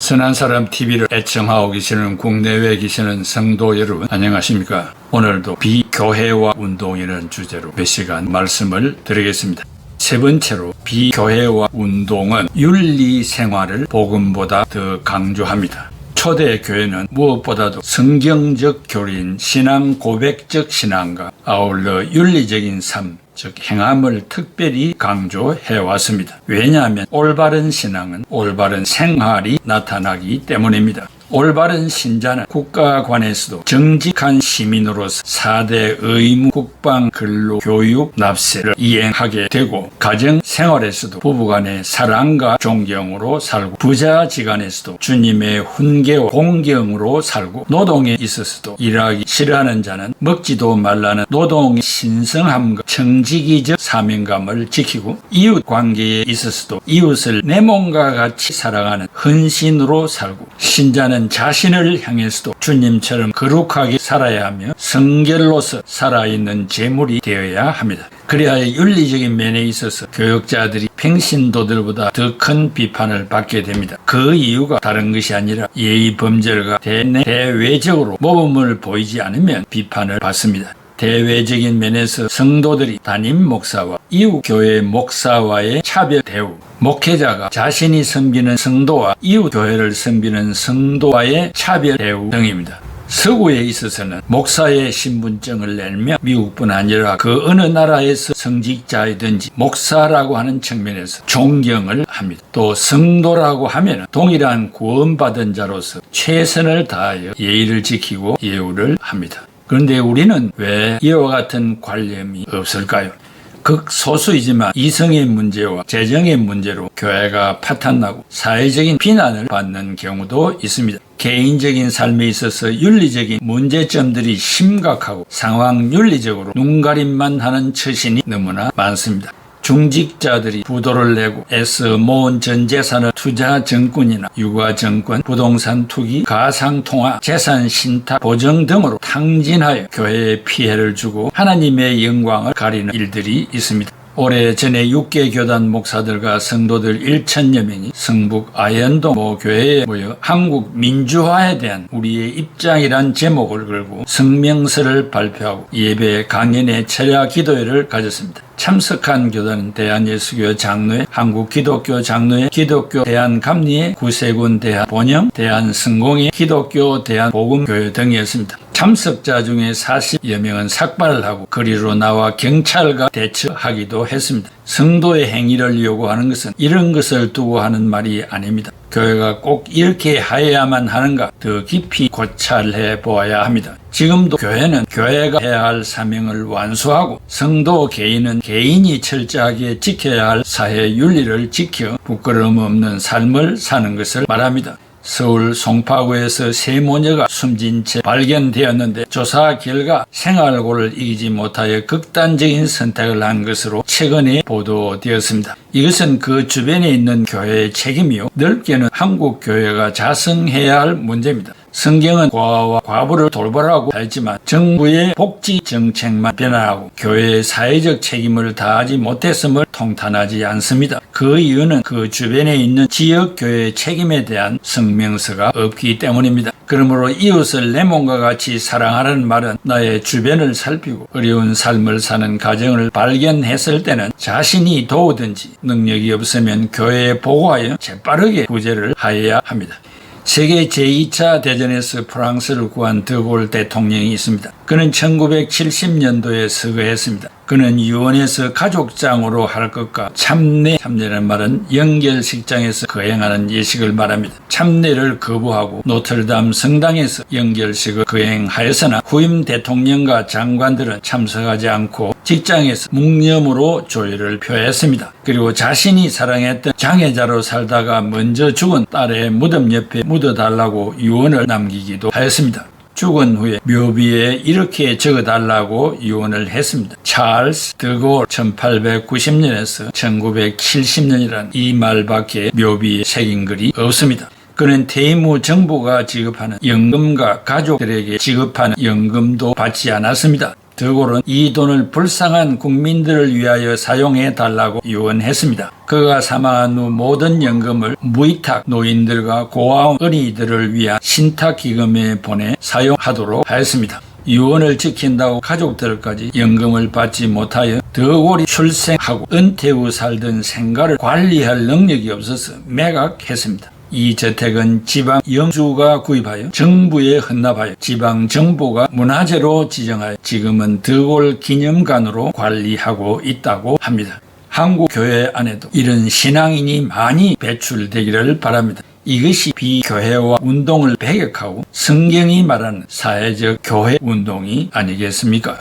선한 사람 TV를 애청하고 계시는 국내외에 계시는 성도 여러분 안녕하십니까? 오늘도 비교회와 운동이라는 주제로 몇 시간 말씀을 드리겠습니다. 세 번째로 비교회와 운동은 윤리 생활을 복음보다 더 강조합니다. 초대 교회는 무엇보다도 성경적 교리인 신앙 고백적 신앙과 아울러 윤리적인 삶, 즉 행함을 특별히 강조해 왔습니다. 왜냐하면 올바른 신앙은 올바른 생활이 나타나기 때문입니다. 올바른 신자는 국가관에서도 정직한 시민으로서 4대 의무 국방, 근로, 교육, 납세를 이행하게 되고 가정 생활에서도 부부간의 사랑과 존경으로 살고 부자지간에서도 주님의 훈계와 공경으로 살고 노동에 있어서도 일하기 싫어하는 자는 먹지도 말라는 노동의 신성함과 정직이적 사명감을 지키고 이웃 관계에 있어서도 이웃을 내 몸과 같이 사랑하는 헌신으로 살고 신자는 자신을 향해서도 주님처럼 거룩하게 살아야 하며 성결로서 살아있는 제물이 되어야 합니다. 그래야 윤리적인 면에 있어서 교역자들이 평신도들보다 더 큰 비판을 받게 됩니다. 그 이유가 다른 것이 아니라 예의 범절과 대외적으로 모범을 보이지 않으면 비판을 받습니다. 대외적인 면에서 성도들이 담임 목사와 이웃 교회 목사와의 차별 대우, 목회자가 자신이 섬기는 성도와 이웃 교회를 섬기는 성도와의 차별 대우 등입니다. 서구에 있어서는 목사의 신분증을 내며 미국뿐 아니라 그 어느 나라에서 성직자이든지 목사라고 하는 측면에서 존경을 합니다. 또 성도라고 하면 동일한 구원받은 자로서 최선을 다하여 예의를 지키고 예우를 합니다. 그런데 우리는 왜 이와 같은 관념이 없을까요? 극소수이지만 이성의 문제와 재정의 문제로 교회가 파탄나고 사회적인 비난을 받는 경우도 있습니다. 개인적인 삶에 있어서 윤리적인 문제점들이 심각하고 상황 윤리적으로 눈가림만 하는 처신이 너무나 많습니다. 중직자들이 부도를 내고 애써 모은 전 재산을 투자 정권이나 유가 정권, 부동산 투기, 가상통화, 재산 신탁, 보정 등으로 탕진하여 교회에 피해를 주고 하나님의 영광을 가리는 일들이 있습니다. 오래전에 6개 교단 목사들과 성도들 1,000여 명이 성북 아현동 모 교회에 모여 한국 민주화에 대한 우리의 입장이란 제목을 걸고 성명서를 발표하고 예배 강연회 철야 기도회를 가졌습니다. 참석한 교단은 대한예수교 장로회, 한국기독교 장로회, 기독교 대한감리회, 구세군 대한본영, 대한성공회, 기독교 대한복음교회 등이었습니다. 참석자 중에 40여 명은 삭발을 하고 거리로 나와 경찰과 대처하기도 했습니다. 성도의 행위를 요구하는 것은 이런 것을 두고 하는 말이 아닙니다. 교회가 꼭 이렇게 하여야만 하는가 더 깊이 고찰해 보아야 합니다. 지금도 교회는 교회가 해야 할 사명을 완수하고 성도 개인은 개인이 철저하게 지켜야 할 사회 윤리를 지켜 부끄러움 없는 삶을 사는 것을 말합니다. 서울 송파구에서 세 모녀가 숨진 채 발견되었는데 조사 결과 생활고를 이기지 못하여 극단적인 선택을 한 것으로 최근에 보도되었습니다. 이것은 그 주변에 있는 교회의 책임이요 넓게는 한국 교회가 자성해야 할 문제입니다. 성경은 고아와 과부를 돌보라고 하였지만 정부의 복지 정책만 변화하고 교회의 사회적 책임을 다하지 못했음을 통탄하지 않습니다. 그 이유는 그 주변에 있는 지역교회의 책임에 대한 성명서가 없기 때문입니다. 그러므로 이웃을 내 몸과 같이 사랑하라는 말은 나의 주변을 살피고 어려운 삶을 사는 가정을 발견했을 때는 자신이 도우든지 능력이 없으면 교회에 보고하여 재빠르게 구제를 하여야 합니다. 세계 제2차 대전에서 프랑스를 구한 드골 대통령이 있습니다. 그는 1970년도에 서거했습니다. 그는 유언에서 가족장으로 할 것과 참내라는 말은 연결식장에서 거행하는 예식을 말합니다. 참내를 거부하고 노틀담 성당에서 연결식을 거행하였으나 후임 대통령과 장관들은 참석하지 않고 직장에서 묵념으로 조의를 표했습니다. 그리고 자신이 사랑했던 장애자로 살다가 먼저 죽은 딸의 무덤 옆에 묻어달라고 유언을 남기기도 하였습니다. 죽은 후에 묘비에 이렇게 적어달라고 유언을 했습니다. 찰스 드골 1890년에서 1970년이라는 이 말밖에 묘비에 새긴 글이 없습니다. 그는 퇴임 후 정부가 지급하는 연금과 가족들에게 지급하는 연금도 받지 않았습니다. 드골은 이 돈을 불쌍한 국민들을 위하여 사용해 달라고 유언했습니다. 그가 사망한 후 모든 연금을 무위탁 노인들과 고아원 어린이들을 위한 신탁기금에 보내 사용하도록 하였습니다. 유언을 지킨다고 가족들까지 연금을 받지 못하여 드골이 출생하고 은퇴 후 살던 생가를 관리할 능력이 없어서 매각했습니다. 이 저택은 지방 영주가 구입하여 정부에 헌납하여 지방 정부가 문화재로 지정하여 지금은 드골 기념관으로 관리하고 있다고 합니다. 한국 교회 안에도 이런 신앙인이 많이 배출되기를 바랍니다. 이것이 비교회화 운동을 배격하고 성경이 말하는 사회적 교회 운동이 아니겠습니까?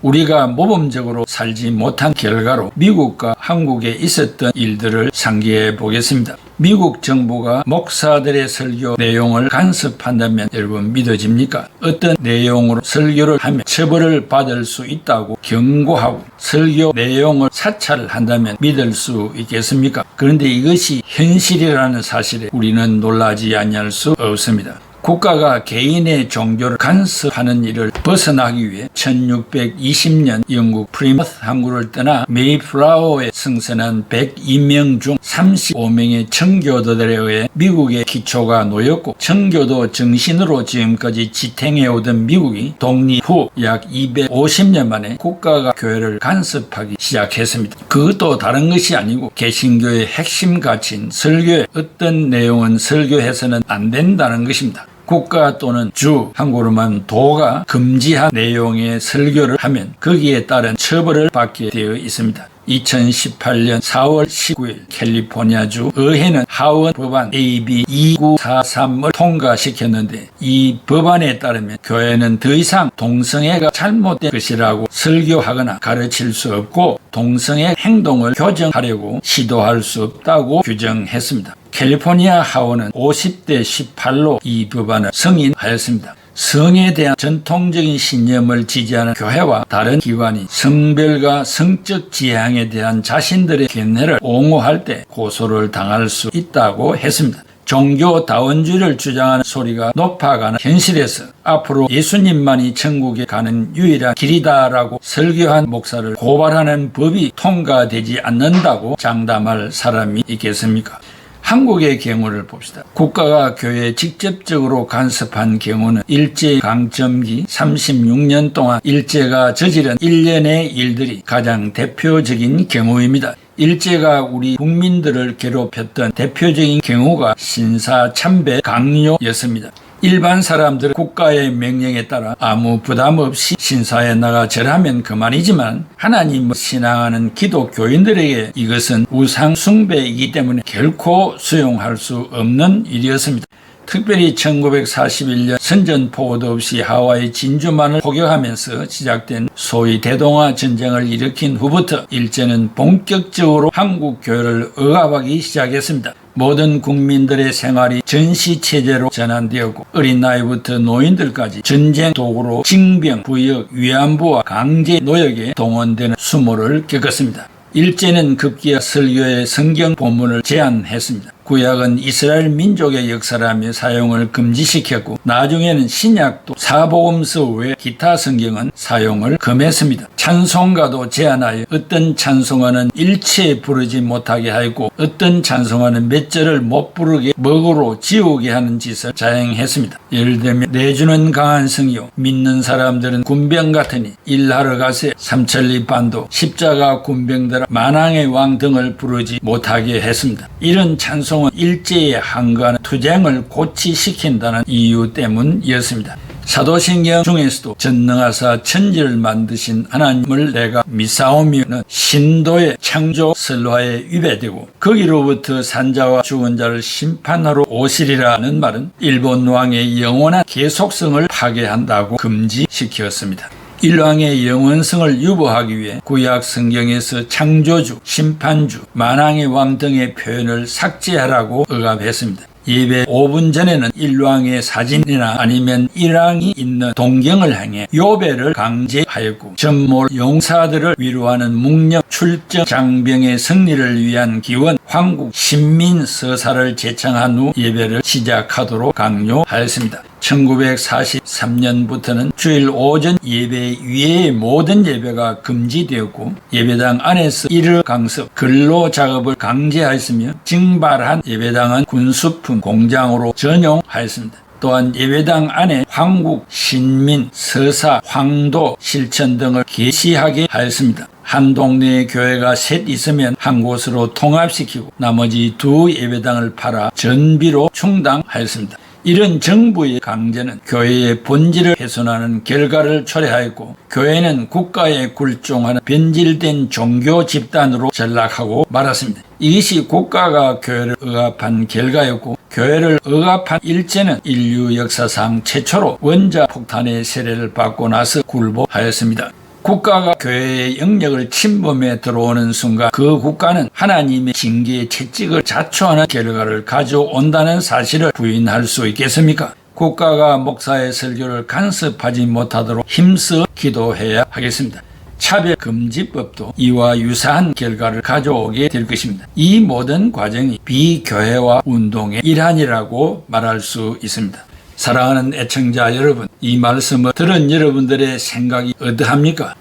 우리가 모범적으로 살지 못한 결과로 미국과 한국에 있었던 일들을 상기해 보겠습니다. 미국 정부가 목사들의 설교 내용을 간섭한다면 여러분 믿어집니까? 어떤 내용으로 설교를 하면 처벌을 받을 수 있다고 경고하고 설교 내용을 사찰한다면 믿을 수 있겠습니까? 그런데 이것이 현실이라는 사실에 우리는 놀라지 아니할 수 없습니다. 국가가 개인의 종교를 간섭하는 일을 벗어나기 위해 1620년 영국 프리머스 항구를 떠나 메이플라워에 승선한 102명 중 35명의 청교도들에 의해 미국의 기초가 놓였고 청교도 정신으로 지금까지 지탱해오던 미국이 독립 후 약 250년 만에 국가가 교회를 간섭하기 시작했습니다. 그것도 다른 것이 아니고 개신교의 핵심 가치인 설교의 어떤 내용은 설교해서는 안 된다는 것입니다. 국가 또는 주, 한국으로만 도가 금지한 내용의 설교를 하면 거기에 따른 처벌을 받게 되어 있습니다. 2018년 4월 19일 캘리포니아주 의회는 하원 법안 AB 2943을 통과시켰는데 이 법안에 따르면 교회는 더 이상 동성애가 잘못된 것이라고 설교하거나 가르칠 수 없고 동성애 행동을 교정하려고 시도할 수 없다고 규정했습니다. 캘리포니아 하원은 50대 18로 이 법안을 승인하였습니다. 성에 대한 전통적인 신념을 지지하는 교회와 다른 기관이 성별과 성적 지향에 대한 자신들의 견해를 옹호할 때 고소를 당할 수 있다고 했습니다. 종교다원주의를 주장하는 소리가 높아가는 현실에서 앞으로 예수님만이 천국에 가는 유일한 길이다라고 설교한 목사를 고발하는 법이 통과되지 않는다고 장담할 사람이 있겠습니까? 한국의 경우를 봅시다. 국가가 교회에 직접적으로 간섭한 경우는 일제강점기 36년 동안 일제가 저지른 일련의 일들이 가장 대표적인 경우입니다. 일제가 우리 국민들을 괴롭혔던 대표적인 경우가 신사참배 강요였습니다. 일반 사람들은 국가의 명령에 따라 아무 부담 없이 신사에 나가 절하면 그만이지만 하나님을 신앙하는 기독교인들에게 이것은 우상 숭배이기 때문에 결코 수용할 수 없는 일이었습니다. 특별히 1941년 선전포고도 없이 하와이 진주만을 포격하면서 시작된 소위 대동아 전쟁을 일으킨 후부터 일제는 본격적으로 한국 교회를 억압하기 시작했습니다. 모든 국민들의 생활이 전시체제로 전환되었고 어린 나이부터 노인들까지 전쟁 도구로 징병, 부역, 위안부와 강제 노역에 동원되는 수모를 겪었습니다. 일제는 급기야 설교의 성경 본문을 제한했습니다. 구약은 이스라엘 민족의 역사라며 사용을 금지시켰고 나중에는 신약도 사복음서 외 기타 성경은 사용을 금했습니다. 찬송가도 제한하여 어떤 찬송가는 일체 부르지 못하게 하였고 어떤 찬송가는 몇 절을 못 부르게 먹으로 지우게 하는 짓을 자행했습니다. 예를 들면 내주는 강한 성이요 믿는 사람들은 군병 같으니 일하러 가세 삼천리 반도 십자가 군병들아 만왕의 왕 등을 부르지 못하게 했습니다. 이런 찬송은 일제의 항거하는 투쟁을 고치시킨다는 이유 때문이었습니다. 사도신경 중에서도 전능하사 천지를 만드신 하나님을 내가 믿사오며는 신도의 창조 설화에 위배되고 거기로부터 산자와 죽은 자를 심판하러 오시리라는 말은 일본 왕의 영원한 계속성을 파괴한다고 금지시켰습니다. 일왕의 영원성을 유보하기 위해 구약 성경에서 창조주, 심판주, 만왕의 왕 등의 표현을 삭제하라고 억압했습니다. 예배 5분 전에는 일왕의 사진이나 아니면 일왕이 있는 동경을 향해 요배를 강제하였고 전몰 용사들을 위로하는 묵념 출정 장병의 승리를 위한 기원 황국 신민 서사를 제창한 후 예배를 시작하도록 강요하였습니다. 1943년부터는 주일 오전 예배 위의 모든 예배가 금지되었고 예배당 안에서 일을 강습, 근로 작업을 강제하였으며 증발한 예배당은 군수품 공장으로 전용하였습니다. 또한 예배당 안에 황국, 신민, 서사, 황도, 실천 등을 개시하게 하였습니다. 한 동네에 교회가 셋 있으면 한 곳으로 통합시키고 나머지 두 예배당을 팔아 전비로 충당하였습니다. 이런 정부의 강제는 교회의 본질을 훼손하는 결과를 초래하였고 교회는 국가에 굴종하는 변질된 종교 집단으로 전락하고 말았습니다. 이것이 국가가 교회를 억압한 결과였고 교회를 억압한 일제는 인류 역사상 최초로 원자 폭탄의 세례를 받고 나서 굴복하였습니다. 국가가 교회의 영역을 침범해 들어오는 순간 그 국가는 하나님의 징계의 채찍을 자초하는 결과를 가져온다는 사실을 부인할 수 있겠습니까? 국가가 목사의 설교를 간섭하지 못하도록 힘써 기도해야 하겠습니다. 차별금지법도 이와 유사한 결과를 가져오게 될 것입니다. 이 모든 과정이 비교회화 운동의 일환이라고 말할 수 있습니다. 사랑하는 애청자 여러분, 이 말씀을 들은 여러분들의 생각이 어떠합니까?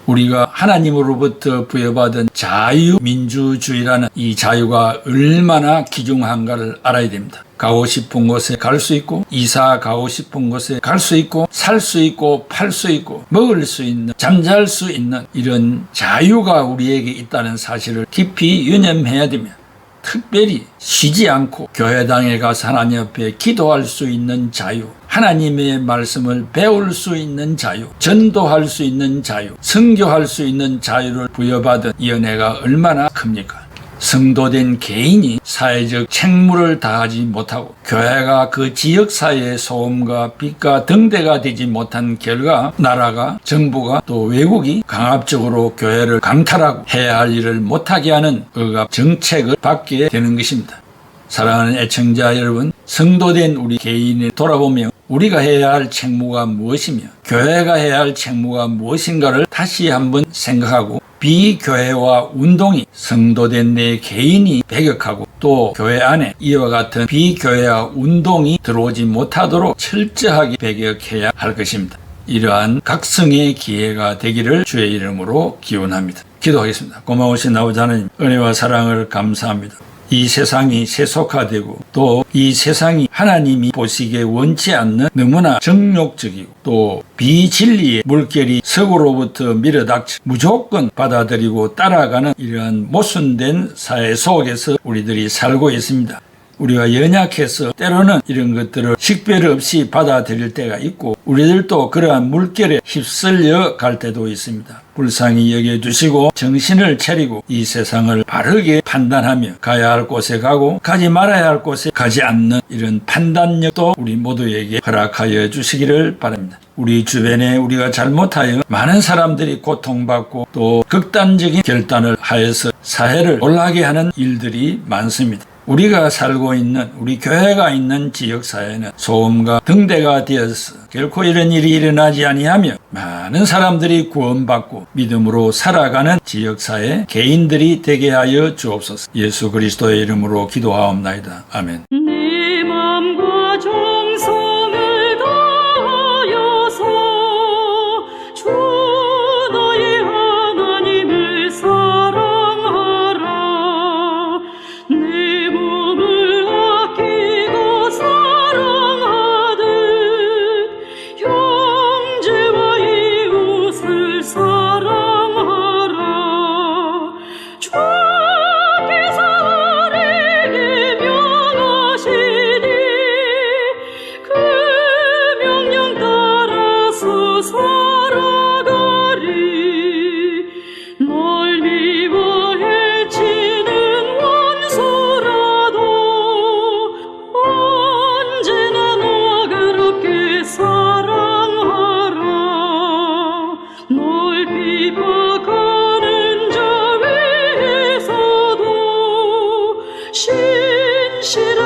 우리가 하나님으로부터 부여받은 자유민주주의라는 이 자유가 얼마나 귀중한가를 알아야 됩니다. 가고 싶은 곳에 갈 수 있고 이사 가고 싶은 곳에 갈 수 있고 살 수 있고 팔 수 있고 먹을 수 있는 잠잘 수 있는 이런 자유가 우리에게 있다는 사실을 깊이 유념해야 됩니다. 특별히 쉬지 않고 교회당에 가서 하나님 앞에 기도할 수 있는 자유, 하나님의 말씀을 배울 수 있는 자유, 전도할 수 있는 자유, 선교할 수 있는 자유를 부여받은 이 은혜가 얼마나 큽니까? 성도된 개인이 사회적 책무를 다하지 못하고 교회가 그 지역사회의 소음과 빛과 등대가 되지 못한 결과 나라가, 정부가 또 외국이 강압적으로 교회를 강탈하고 해야 할 일을 못하게 하는 억압 정책을 받게 되는 것입니다. 사랑하는 애청자 여러분, 성도된 우리 개인을 돌아보며 우리가 해야 할 책무가 무엇이며 교회가 해야 할 책무가 무엇인가를 다시 한번 생각하고 비교회화 운동이 성도된 내 개인이 배격하고 또 교회 안에 이와 같은 비교회화 운동이 들어오지 못하도록 철저하게 배격해야 할 것입니다. 이러한 각성의 기회가 되기를 주의 이름으로 기원합니다. 기도하겠습니다. 고마우신 아버지 하나님, 은혜와 사랑을 감사합니다. 이 세상이 세속화되고 또 이 세상이 하나님이 보시기에 원치 않는 너무나 정욕적이고 또 비진리의 물결이 서구로부터 밀어닥쳐 무조건 받아들이고 따라가는 이러한 모순된 사회 속에서 우리들이 살고 있습니다. 우리가 연약해서 때로는 이런 것들을 식별 없이 받아들일 때가 있고 우리들도 그러한 물결에 휩쓸려 갈 때도 있습니다. 불쌍히 여겨주시고 정신을 차리고 이 세상을 바르게 판단하며 가야 할 곳에 가고 가지 말아야 할 곳에 가지 않는 이런 판단력도 우리 모두에게 허락하여 주시기를 바랍니다. 우리 주변에 우리가 잘못하여 많은 사람들이 고통받고 또 극단적인 결단을 하여서 사회를 놀라게 하는 일들이 많습니다. 우리가 살고 있는 우리 교회가 있는 지역사회는 소음과 등대가 되어서 결코 이런 일이 일어나지 아니하며 많은 사람들이 구원받고 믿음으로 살아가는 지역사회 개인들이 되게 하여 주옵소서. 예수 그리스도의 이름으로 기도하옵나이다. 아멘. 내 맘과 정성을 다하여서 주 너의 하나님을 사랑하라. 내 몸을 아끼고 사랑하듯 형제와 이웃을 사랑하라. 주께서 우리에게 명하시니 그 명령 따라서 살아가리. 널 미워해 치는 원수라도 언제나 너와 그렇게 사랑하라. 널 비박하는 자 위에서도 신실한